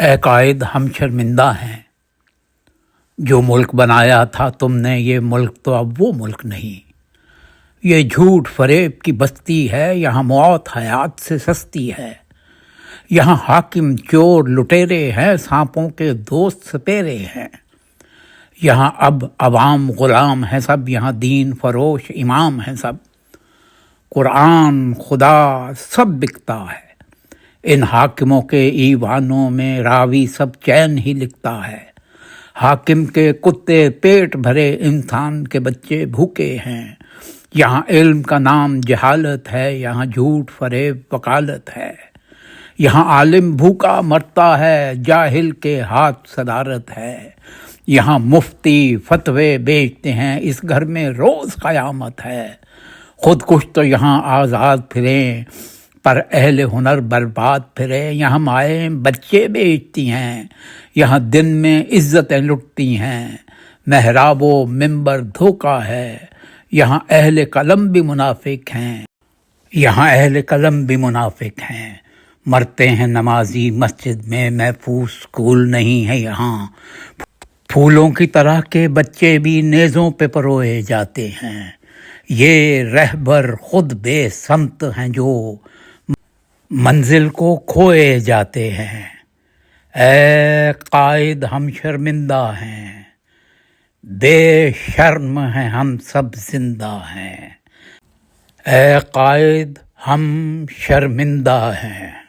اے قائد ہم شرمندہ ہیں، جو ملک بنایا تھا تم نے یہ ملک تو اب وہ ملک نہیں۔ یہ جھوٹ فریب کی بستی ہے، یہاں موت حیات سے سستی ہے۔ یہاں حاکم چور لٹیرے ہیں، سانپوں کے دوست سپیرے ہیں۔ یہاں اب عوام غلام ہیں سب، یہاں دین فروش امام ہیں سب۔ قرآن خدا سب بکتا ہے، ان حاکموں کے ایوانوں میں راوی سب چین ہی لکھتا ہے۔ حاکم کے کتے پیٹ بھرے، انسان کے بچے بھوکے ہیں۔ یہاں علم کا نام جہالت ہے، یہاں جھوٹ فریب وکالت ہے۔ یہاں عالم بھوکا مرتا ہے، جاہل کے ہاتھ صدارت ہے۔ یہاں مفتی فتوے بیچتے ہیں، اس گھر میں روز قیامت ہے۔ خود کش تو یہاں آزاد پھریں، پر اہل ہنر برباد پھرے۔ یہاں مائیں بچے بیچتی ہیں، یہاں دن میں عزتیں لٹتی ہیں۔ محراب و منبر دھوکا ہے، یہاں اہل قلم بھی منافق ہیں۔ یہاں اہل قلم بھی منافق ہیں، مرتے ہیں نمازی مسجد میں، محفوظ سکول نہیں ہے یہاں۔ پھولوں کی طرح کے بچے بھی نیزوں پہ پروئے جاتے ہیں۔ یہ رہبر خود بے سمت ہیں جو منزل کو کھوئے جاتے ہیں۔ اے قائد ہم شرمندہ ہیں، بے شرم ہیں ہم سب زندہ ہیں۔ اے قائد ہم شرمندہ ہیں۔